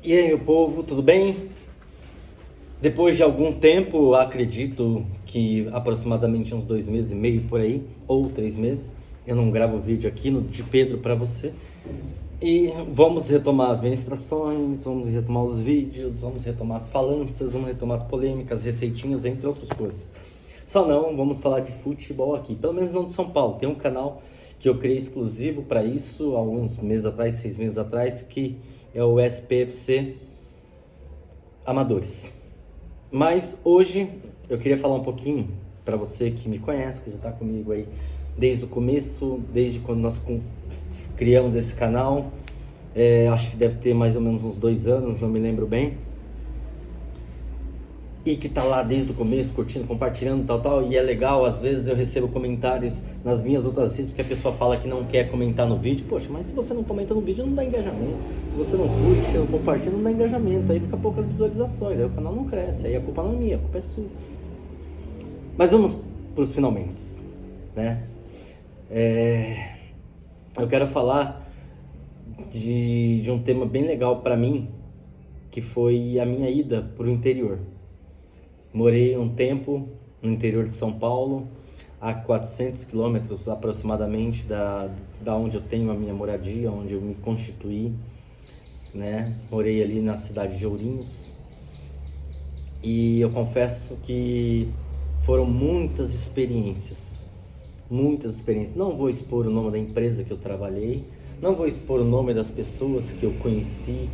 E aí, meu povo, tudo bem? Depois de algum tempo, acredito que aproximadamente uns 2 meses e meio por aí, ou 3 meses, eu não gravo vídeo aqui no de Pedro para você. E vamos retomar as ministrações, vamos retomar os vídeos, vamos retomar as falâncias, vamos retomar as polêmicas, receitinhas, entre outras coisas. Só não vamos falar de futebol aqui, pelo menos não de São Paulo. Tem um canal que eu criei exclusivo para isso, há alguns meses atrás, 6 meses atrás, que é o SPFC Amadores. Mas hoje eu queria falar um pouquinho para você que me conhece, que já está comigo aí desde o começo, desde quando nós criamos esse canal. Acho que deve ter mais ou menos uns 2 anos, não me lembro bem. E que tá lá desde o começo, curtindo, compartilhando, tal, e é legal. Às vezes eu recebo comentários nas minhas outras redes, porque a pessoa fala que não quer comentar no vídeo. Poxa, mas se você não comenta no vídeo, não dá engajamento. Se você não curte, se não compartilha, não dá engajamento. Aí fica poucas visualizações, aí o canal não cresce, aí a culpa não é minha, a culpa é sua. Mas vamos pros finalmente, né? Eu quero falar de um tema bem legal pra mim, que foi a minha ida pro interior. Morei um tempo no interior de São Paulo, a 400 quilômetros aproximadamente da onde eu tenho a minha moradia, onde eu me constituí, né? Morei ali na cidade de Ourinhos e eu confesso que foram muitas experiências. Não vou expor o nome da empresa que eu trabalhei, não vou expor o nome das pessoas que eu conheci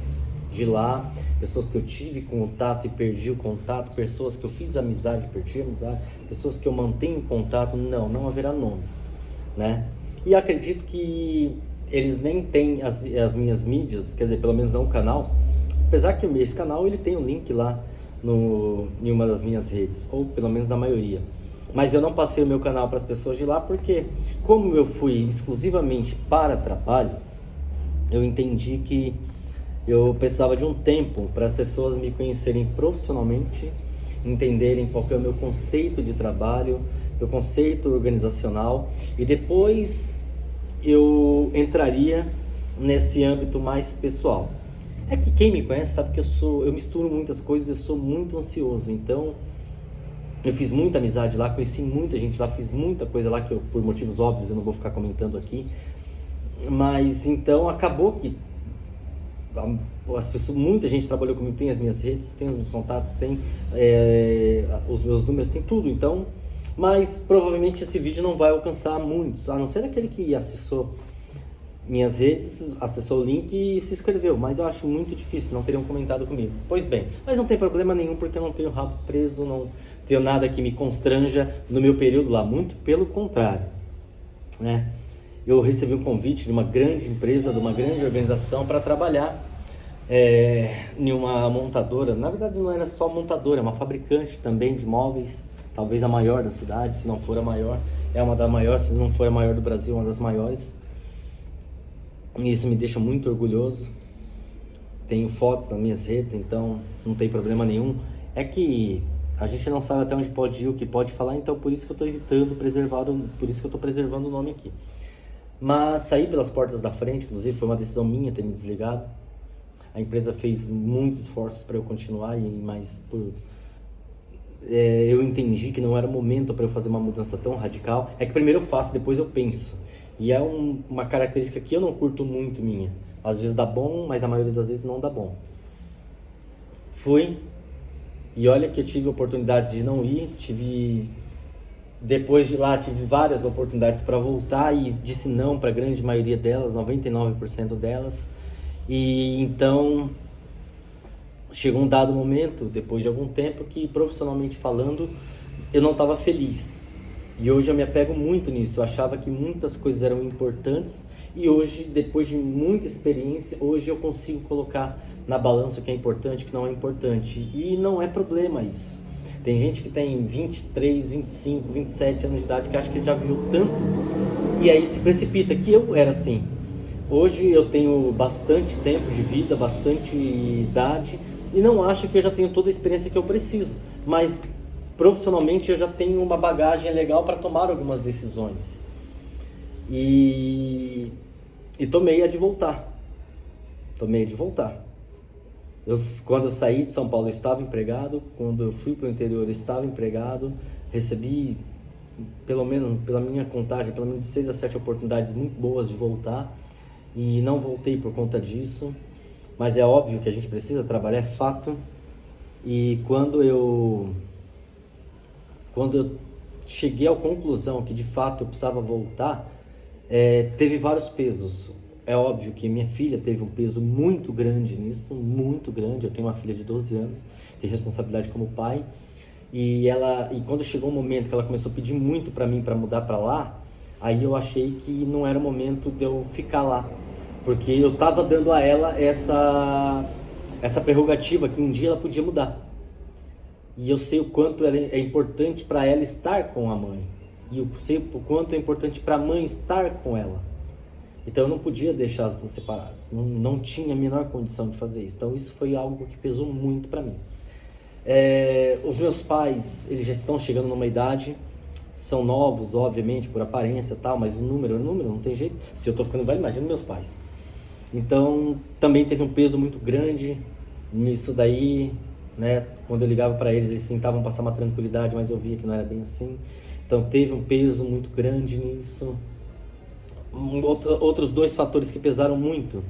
de lá, pessoas que eu tive contato e perdi o contato, pessoas que eu fiz amizade e perdi a amizade, pessoas que eu mantenho contato, não haverá nomes, né? E acredito que eles nem têm as minhas mídias, quer dizer, pelo menos não o canal, apesar que esse canal ele tem um link lá em uma das minhas redes, ou pelo menos na maioria. Mas eu não passei o meu canal para as pessoas de lá, porque como eu fui exclusivamente para trabalho, eu entendi que eu precisava de um tempo para as pessoas me conhecerem profissionalmente, entenderem qual que é o meu conceito de trabalho, meu conceito organizacional, e depois eu entraria nesse âmbito mais pessoal. É que quem me conhece sabe que eu misturo muitas coisas, eu sou muito ansioso, então eu fiz muita amizade lá, conheci muita gente lá, fiz muita coisa lá que por motivos óbvios eu não vou ficar comentando aqui, mas então acabou que muita gente trabalhou comigo, tem as minhas redes, tem os meus contatos, tem os meus números, tem tudo, então, mas provavelmente esse vídeo não vai alcançar muitos, a não ser aquele que acessou minhas redes, acessou o link e se inscreveu, mas eu acho muito difícil, não teriam comentado comigo. Pois bem, mas não tem problema nenhum, porque eu não tenho rabo preso, não tenho nada que me constranja no meu período lá, muito pelo contrário, né? Eu recebi um convite de uma grande empresa, de uma grande organização para trabalhar em uma montadora. Na verdade não era só montadora, é uma fabricante também de móveis, talvez a maior da cidade, se não for a maior, é uma das maiores, se não for a maior do Brasil, uma das maiores. E isso me deixa muito orgulhoso. Tenho fotos nas minhas redes, então não tem problema nenhum. É que a gente não sabe até onde pode ir, o que pode falar, então por isso que eu estou evitando por isso que eu estou preservando o nome aqui. Mas saí pelas portas da frente, inclusive foi uma decisão minha ter me desligado. A empresa fez muitos esforços para eu continuar, mas eu entendi que não era o momento para eu fazer uma mudança tão radical. É que primeiro eu faço, depois eu penso. E é uma característica que eu não curto muito minha. Às vezes dá bom, mas a maioria das vezes não dá bom. Fui, e olha que eu tive oportunidade de não ir, depois de lá tive várias oportunidades para voltar e disse não para a grande maioria delas, 99% delas. E então chegou um dado momento, depois de algum tempo, que profissionalmente falando eu não estava feliz. E hoje eu me apego muito nisso, eu achava que muitas coisas eram importantes e hoje, depois de muita experiência, hoje eu consigo colocar na balança o que é importante e o que não é importante. E não é problema isso. Tem gente que tem 23, 25, 27 anos de idade que acha que já viveu tanto e aí se precipita, que eu era assim. Hoje eu tenho bastante tempo de vida, bastante idade e não acho que eu já tenho toda a experiência que eu preciso, mas profissionalmente eu já tenho uma bagagem legal para tomar algumas decisões e tomei a de voltar. Quando eu saí de São Paulo, eu estava empregado. Quando eu fui para o interior, eu estava empregado. Recebi, pelo menos, pela minha contagem, pelo menos de 6 a 7 oportunidades muito boas de voltar. E não voltei por conta disso. Mas é óbvio que a gente precisa trabalhar, é fato. E quando eu cheguei à conclusão que de fato eu precisava voltar, teve vários pesos. É óbvio que minha filha teve um peso muito grande nisso, muito grande. Eu tenho uma filha de 12 anos, tenho responsabilidade como pai. E quando chegou o momento que ela começou a pedir muito para mim para mudar para lá, aí eu achei que não era o momento de eu ficar lá, porque eu estava dando a ela essa prerrogativa que um dia ela podia mudar. E eu sei o quanto é importante para ela estar com a mãe. E eu sei o quanto é importante para a mãe estar com ela. Então eu não podia deixar as duas separadas. Não tinha a menor condição de fazer isso. Então isso foi algo que pesou muito para mim. Os meus pais, eles já estão chegando numa idade, são novos, obviamente, por aparência e tal, mas o número é número, não tem jeito. Se eu tô ficando velho, imagina meus pais. Então também teve um peso muito grande nisso daí, né? Quando eu ligava para eles, eles tentavam passar uma tranquilidade, mas eu via que não era bem assim. Então teve um peso muito grande nisso. Outros dois fatores que pesaram muito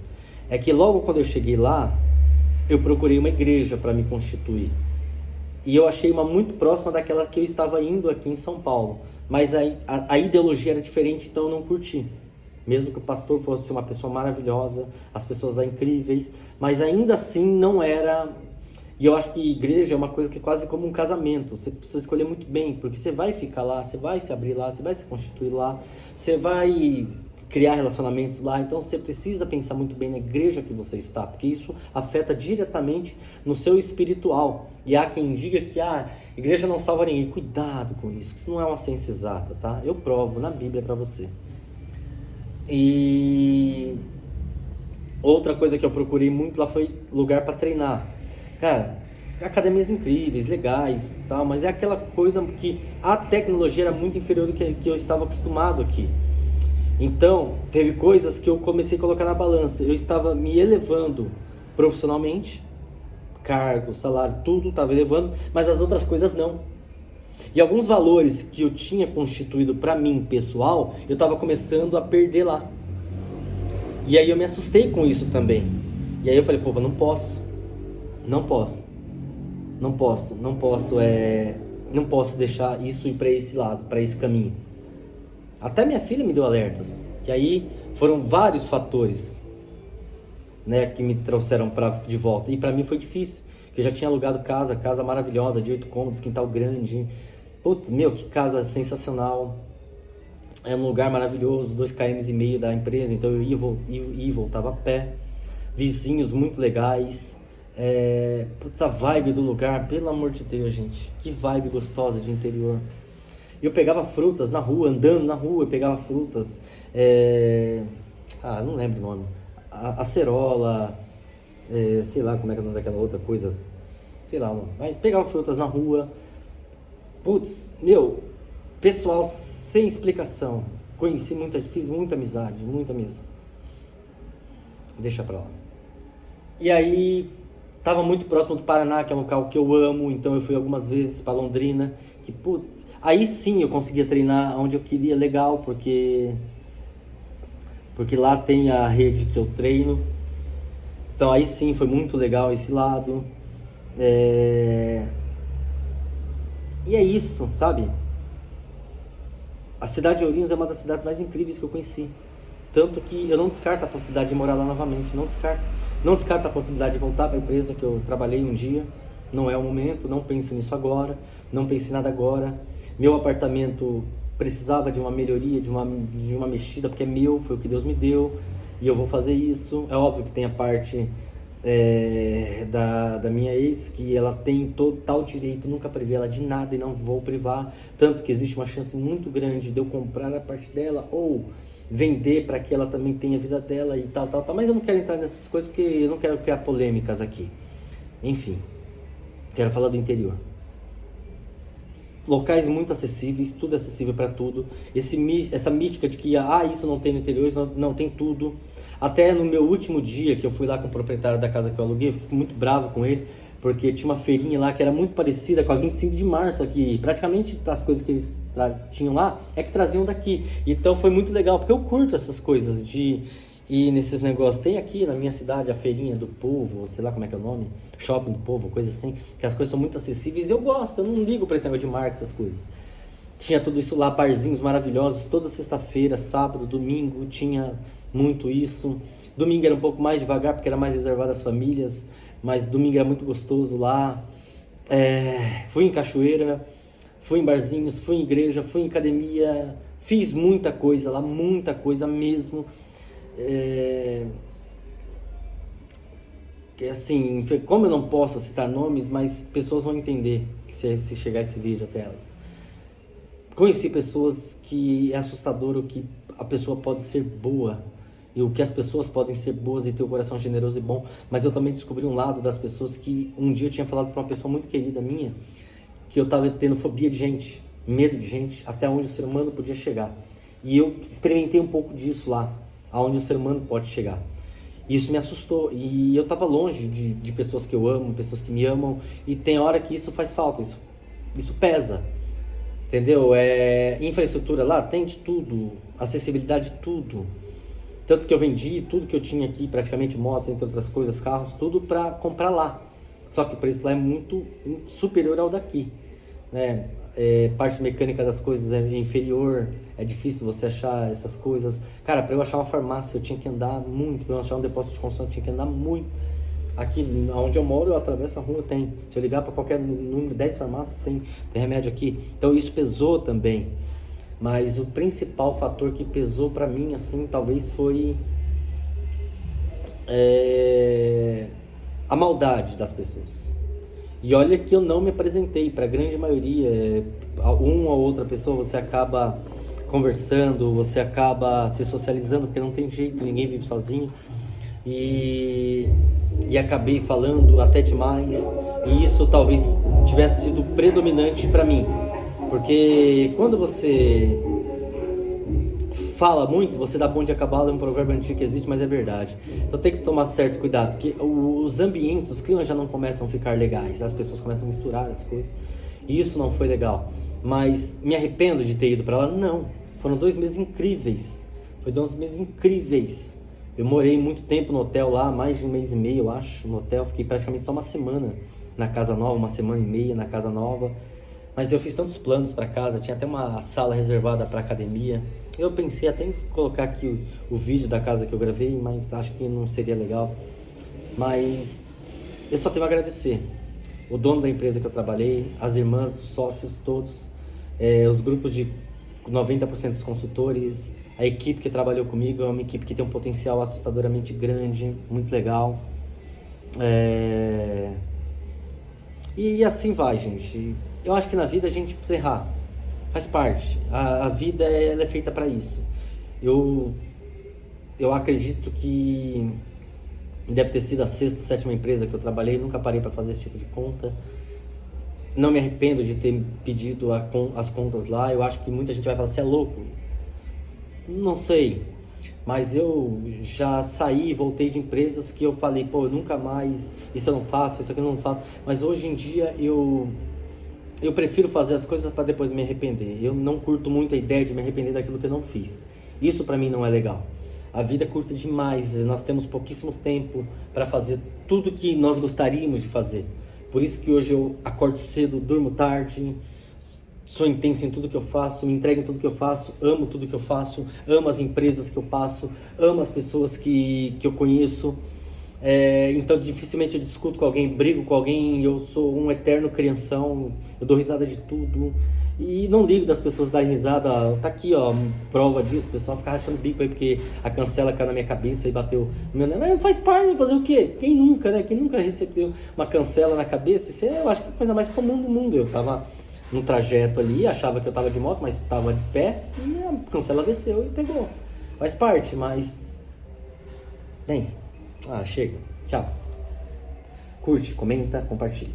é que logo quando eu cheguei lá, eu procurei uma igreja para me constituir. E eu achei uma muito próxima daquela que eu estava indo aqui em São Paulo. Mas a ideologia era diferente, então eu não curti. Mesmo que o pastor fosse uma pessoa maravilhosa, as pessoas lá incríveis, mas ainda assim não era. E eu acho que igreja é uma coisa que é quase como um casamento. Você precisa escolher muito bem, porque você vai ficar lá, você vai se abrir lá, você vai se constituir lá, você vai criar relacionamentos lá. Então você precisa pensar muito bem na igreja que você está, porque isso afeta diretamente no seu espiritual. E há quem diga que igreja não salva ninguém. Cuidado com isso, isso não é uma ciência exata, tá? Eu provo na Bíblia para você. E outra coisa que eu procurei muito lá foi lugar para treinar. Cara, academias incríveis, legais, tal, mas é aquela coisa que a tecnologia era muito inferior do que eu estava acostumado aqui. Então, teve coisas que eu comecei a colocar na balança. Eu estava me elevando profissionalmente, cargo, salário, tudo estava elevando, mas as outras coisas não. E alguns valores que eu tinha constituído para mim, pessoal, eu estava começando a perder lá. E aí eu me assustei com isso também. E aí eu falei, pô, não posso deixar isso ir para esse lado, para esse caminho. Até minha filha me deu alertas, que aí foram vários fatores, né, que me trouxeram de volta. E para mim foi difícil, porque eu já tinha alugado casa maravilhosa, de 8 cômodos, quintal grande. Putz, meu, que casa sensacional. É um lugar maravilhoso, 2,5 km da empresa, então eu ia e voltava a pé. Vizinhos muito legais. Putz, a vibe do lugar, pelo amor de Deus, gente. Que vibe gostosa de interior. Eu pegava frutas na rua, andando na rua, eu pegava frutas. Não lembro o nome. Acerola, sei lá como é que é o nome daquela outra coisa. Sei lá, mas pegava frutas na rua. Putz, meu, pessoal sem explicação. Fiz muita amizade, muita mesmo. Deixa pra lá. E aí, tava muito próximo do Paraná, que é um local que eu amo, então eu fui algumas vezes pra Londrina. Que, putz, aí sim eu conseguia treinar onde eu queria, legal, porque lá tem a rede que eu treino. Então aí sim foi muito legal esse lado. E é isso, sabe? A cidade de Ourinhos é uma das cidades mais incríveis que eu conheci. Tanto que eu não descarto a possibilidade de morar lá novamente, não descarto. Não descarto a possibilidade de voltar para a empresa que eu trabalhei um dia. Não é o momento, não penso nisso agora, não penso em nada agora. Meu apartamento precisava de uma melhoria, de uma mexida, porque é meu, foi o que Deus me deu, e eu vou fazer isso. É óbvio que tem a parte da minha ex, que ela tem total direito, nunca privei ela de nada e não vou privar, tanto que existe uma chance muito grande de eu comprar a parte dela ou vender para que ela também tenha a vida dela e tal, mas eu não quero entrar nessas coisas porque eu não quero criar polêmicas aqui. Enfim, quero falar do interior. locais muito acessíveis, tudo acessível para tudo. Essa mística de que isso não tem no interior, isso não tem tudo. Até no meu último dia que eu fui lá com o proprietário da casa que eu aluguei, eu fiquei muito bravo com ele, porque tinha uma feirinha lá que era muito parecida com a 25 de março aqui. Praticamente as coisas que eles tinham lá é que traziam daqui. Então foi muito legal, porque eu curto essas coisas de ir nesses negócios. Tem aqui na minha cidade a feirinha do povo, sei lá como é que é o nome, shopping do povo, coisa assim, que as coisas são muito acessíveis. Eu gosto, eu não ligo para esse negócio de marca, essas coisas. Tinha tudo isso lá, barzinhos maravilhosos, toda sexta-feira, sábado, domingo, tinha muito isso. Domingo era um pouco mais devagar, porque era mais reservado às famílias, mas domingo era muito gostoso lá. Fui em cachoeira, fui em barzinhos, fui em igreja, fui em academia, fiz muita coisa lá, muita coisa mesmo. Assim, como eu não posso citar nomes, mas pessoas vão entender se chegar esse vídeo até elas. Conheci pessoas que é assustador o que a pessoa pode ser boa e o que as pessoas podem ser boas e ter o coração generoso e bom, mas eu também descobri um lado das pessoas que um dia eu tinha falado para uma pessoa muito querida minha que eu estava tendo fobia de gente, medo de gente, até onde o ser humano podia chegar. E eu experimentei um pouco disso lá, aonde o ser humano pode chegar. E isso me assustou, e eu estava longe de pessoas que eu amo, pessoas que me amam, e tem hora que isso faz falta, isso pesa. Entendeu? Infraestrutura lá tem de tudo, acessibilidade de tudo. Tanto que eu vendi tudo que eu tinha aqui, praticamente motos, entre outras coisas, carros, tudo para comprar lá. Só que o preço lá é muito superior ao daqui, né? Parte mecânica das coisas é inferior, é difícil você achar essas coisas. Cara, para eu achar uma farmácia eu tinha que andar muito, para eu achar um depósito de construção eu tinha que andar muito. Aqui onde eu moro, eu atravesso a rua, tem. Se eu ligar para qualquer número, 10 farmácias, tem remédio aqui. Então isso pesou também. Mas o principal fator que pesou para mim, assim, talvez foi a maldade das pessoas. E olha que eu não me apresentei para a grande maioria. Uma ou outra pessoa você acaba conversando, você acaba se socializando, porque não tem jeito, ninguém vive sozinho. E acabei falando até demais, e isso talvez tivesse sido predominante para mim, porque quando você fala muito, você dá ponto de acabado, é um provérbio antigo que existe, mas é verdade. Então tem que tomar certo cuidado, porque os ambientes, os climas já não começam a ficar legais, as pessoas começam a misturar as coisas, e isso não foi legal. Mas me arrependo de ter ido para lá? Não, foram 2 meses incríveis, foi 2 meses incríveis. Eu morei muito tempo no hotel lá, mais de 1 mês e meio, eu acho, no hotel. Fiquei praticamente só uma semana na casa nova, 1 semana e meia na casa nova. Mas eu fiz tantos planos para casa, tinha até uma sala reservada para academia. Eu pensei até em colocar aqui o vídeo da casa que eu gravei, mas acho que não seria legal. Mas eu só tenho a agradecer. O dono da empresa que eu trabalhei, as irmãs, os sócios todos, os grupos de 90% dos consultores, a equipe que trabalhou comigo é uma equipe que tem um potencial assustadoramente grande, muito legal. E assim vai, gente. Eu acho que na vida a gente precisa errar. Faz parte. A vida ela é feita para isso. Eu acredito que deve ter sido a 6ª, 7ª empresa que eu trabalhei. Nunca parei para fazer esse tipo de conta. Não me arrependo de ter pedido as contas lá. Eu acho que muita gente vai falar, você é louco? Não sei, mas eu já saí e voltei de empresas que eu falei, pô, eu nunca mais, isso eu não faço, isso aqui eu não faço. Mas hoje em dia eu prefiro fazer as coisas para depois me arrepender. Eu não curto muito a ideia de me arrepender daquilo que eu não fiz. Isso para mim não é legal. A vida é curta demais, nós temos pouquíssimo tempo para fazer tudo que nós gostaríamos de fazer. Por isso que hoje eu acordo cedo, durmo tarde, sou intenso em tudo que eu faço, me entrego em tudo que eu faço, amo tudo que eu faço, amo as empresas que eu passo, amo as pessoas que eu conheço. Então dificilmente eu discuto com alguém, brigo com alguém, eu sou um eterno crianção, eu dou risada de tudo. E não ligo das pessoas darem risada, tá aqui ó, prova disso, o pessoal fica rachando o bico aí porque a cancela caiu na minha cabeça e bateu no meu... Mas faz parte, fazer o quê? Quem nunca, né? Quem nunca recebeu uma cancela na cabeça? Isso eu acho que é a coisa mais comum do mundo. Eu tava no trajeto ali, achava que eu tava de moto, mas estava de pé e a cancela desceu e pegou. Faz parte, mas... Bem, chega. Tchau. Curte, comenta, compartilha.